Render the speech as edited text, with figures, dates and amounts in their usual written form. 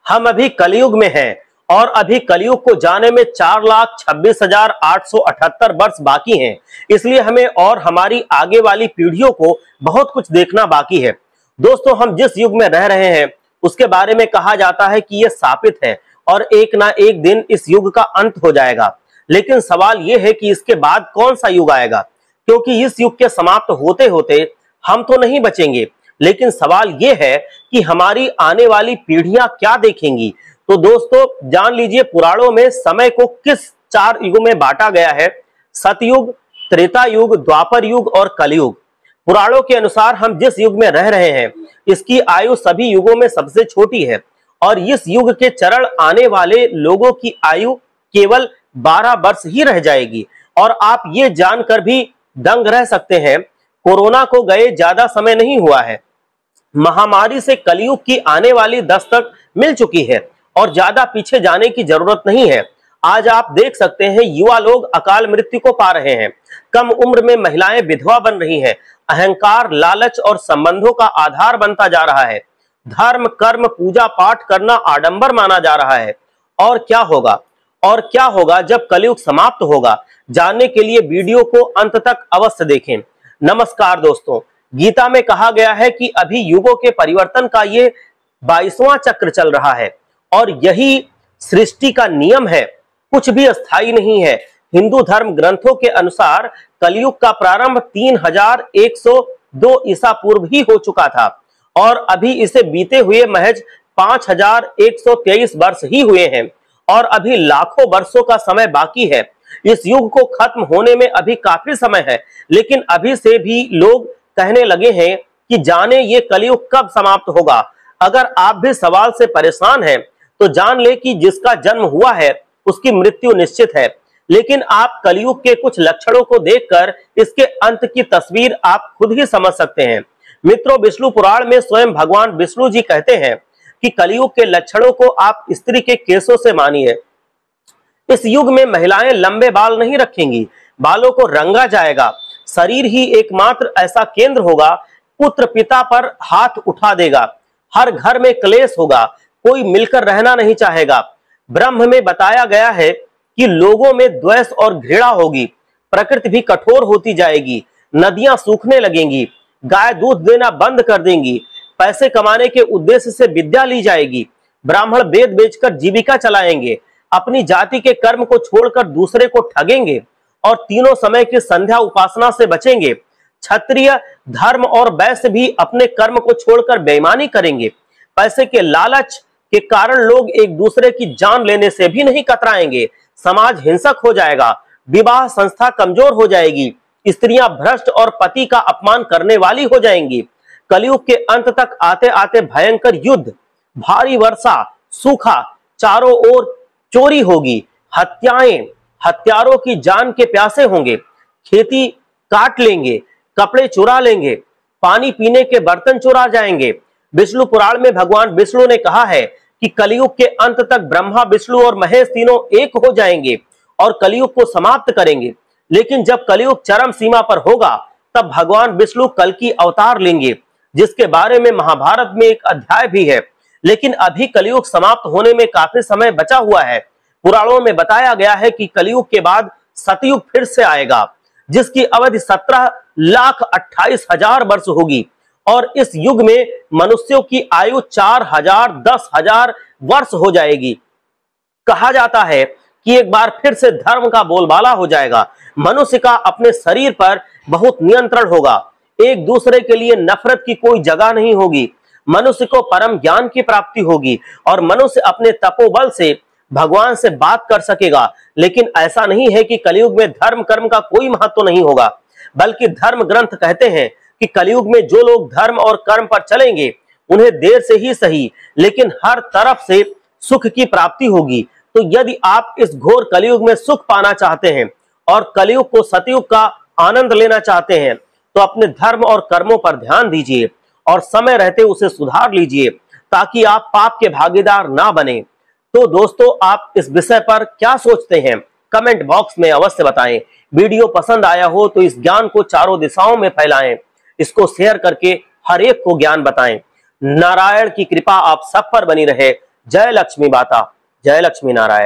हम अभी कलयुग में हैं और अभी कलयुग को जाने में 4,26,878 वर्ष बाकी हैं। इसलिए हमें और हमारी आगे वाली पीढ़ियों को बहुत कुछ देखना बाकी है। दोस्तों, हम जिस युग में रह रहे हैं उसके बारे में कहा जाता है कि यह शापित है और एक ना एक दिन इस युग का अंत हो जाएगा। लेकिन सवाल यह है कि इसके बाद कौन सा युग आएगा, क्योंकि इस युग के समाप्त होते होते हम तो नहीं बचेंगे, लेकिन सवाल यह है कि हमारी आने वाली पीढ़ियां क्या देखेंगी। तो दोस्तों, जान लीजिए पुराणों में समय को किस 4 युगों में बांटा गया है: सतयुग, त्रेता युग, द्वापर युग और कलयुग। पुराणों के अनुसार हम जिस युग में रह रहे हैं इसकी आयु सभी युगों में सबसे छोटी है और इस युग के चरण आने वाले लोगों की आयु केवल 12 वर्ष ही रह जाएगी। और आप ये जानकर भी दंग रह सकते हैं, कोरोना को गए ज्यादा समय नहीं हुआ है, महामारी से कलयुग की आने वाली दस्तक मिल चुकी है और ज्यादा पीछे जाने की जरूरत नहीं है। आज आप देख सकते हैं युवा लोग अकाल मृत्यु को पा रहे हैं, कम उम्र में महिलाएं विधवा बन रही हैं, अहंकार, लालच और संबंधों का आधार बनता जा रहा है, धर्म, कर्म, पूजा पाठ करना आडंबर माना जा रहा है। और क्या होगा जब कलयुग समाप्त होगा, जानने के लिए वीडियो को अंत तक अवश्य देखें। नमस्कार दोस्तों, गीता में कहा गया है कि अभी युगों के परिवर्तन का ये 22वां चक्र चल रहा है और यही सृष्टि का नियम है, कुछ भी अस्थायी नहीं है। हिंदू धर्म ग्रंथों के अनुसार कलयुग का प्रारंभ 3102 ईसा पूर्व ही हो चुका था और अभी इसे बीते हुए महज 5123 वर्ष ही हुए हैं और अभी लाखों वर्षों का समय बाकी है। इस युग को खत्म होने में अभी काफी समय है, लेकिन अभी से भी लोग कहने लगे हैं कि जाने ये कलयुग कब समाप्त होगा। अगर आप भी सवाल से परेशान हैं तो जान ले कि जिसका जन्म हुआ है उसकी मृत्यु निश्चित है, लेकिन आप कलयुग के कुछ लक्षणों को देखकर इसके अंत की तस्वीर आप खुद ही समझ सकते हैं। मित्रों, विष्णु पुराण में स्वयं भगवान विष्णु जी कहते हैं कि कलयुग के लक्षणों को आप स्त्री के केसों से मानिए। इस युग में महिलाएं लंबे बाल नहीं रखेंगी, बालों को रंगा जाएगा, शरीर ही एकमात्र ऐसा केंद्र होगा, पुत्र पिता पर हाथ उठा देगा, हर घर में क्लेश होगा, कोई मिलकर रहना नहीं चाहेगा। ब्रह्म में बताया गया है कि लोगों में द्वेष और घृणा होगी, प्रकृति भी कठोर होती जाएगी, नदियां सूखने लगेंगी, गाय दूध देना बंद कर देंगी, पैसे कमाने के उद्देश्य से विद्या ली जाएगी, ब्राह्मण वेद बेचकर जीविका चलाएंगे, अपनी जाति के कर्म को छोड़कर दूसरे को ठगेंगे और तीनों समय की संध्या उपासना से बचेंगे। क्षत्रिय, धर्म और वैश्य भी अपने कर्म को छोड़कर बेईमानी करेंगे। पैसे के लालच के कारण लोग एक दूसरे की जान लेने से भी नहीं कतराएंगे। समाज हिंसक हो जाएगा, विवाह संस्था कमजोर हो जाएगी, स्त्रियां भ्रष्ट और पति का अपमान करने वाली हो जाएंगी। कलयुग के अंत तक आते आते भयंकर युद्ध, भारी वर्षा, सूखा, चारों ओर चोरी होगी, हत्यारों की जान के प्यासे होंगे, खेती काट लेंगे, कपड़े चुरा लेंगे, पानी पीने के बर्तन चुरा जाएंगे। विष्णु पुराण में भगवान विष्णु ने कहा है कि कलयुग के अंत तक ब्रह्मा, विष्णु और महेश तीनों एक हो जाएंगे और कलयुग को समाप्त करेंगे। लेकिन जब कलयुग चरम सीमा पर होगा तब भगवान विष्णु कल्कि अवतार लेंगे, जिसके बारे में महाभारत में एक अध्याय भी है। लेकिन अभी कलयुग समाप्त होने में काफी समय बचा हुआ है। पुराणों में बताया गया है कि कलयुग के बाद सतयुग फिर से आएगा, जिसकी अवधि 17,28,000 वर्ष होगी और इस युग में मनुष्यों की आयु 4,000 10,000 वर्ष हो जाएगी। कहा जाता है कि एक बार फिर से धर्म का बोलबाला हो जाएगा, मनुष्य का अपने शरीर पर बहुत नियंत्रण होगा, एक दूसरे के लिए नफरत की कोई जगह नहीं होगी, मनुष्य को परम ज्ञान की प्राप्ति होगी और मनुष्य अपने तपोबल से भगवान से बात कर सकेगा। लेकिन ऐसा नहीं है कि कलयुग में धर्म कर्म का कोई महत्व नहीं होगा, बल्कि धर्म ग्रंथ कहते हैं कि कलयुग में जो लोग धर्म और कर्म पर चलेंगे उन्हें देर से ही सही लेकिन हर तरफ से सुख की प्राप्ति होगी। तो यदि आप इस घोर कलयुग में सुख पाना चाहते हैं और कलयुग को सतयुग का आनंद लेना चाहते हैं तो अपने धर्म और कर्मों पर ध्यान दीजिए और समय रहते उसे सुधार लीजिए ताकि आप पाप के भागीदार ना बने। तो दोस्तों, आप इस विषय पर क्या सोचते हैं कमेंट बॉक्स में अवश्य बताएं। वीडियो पसंद आया हो तो इस ज्ञान को चारों दिशाओं में फैलाएं, इसको शेयर करके हर एक को ज्ञान बताएं। नारायण की कृपा आप सब पर बनी रहे। जय लक्ष्मी माता, जय लक्ष्मी नारायण।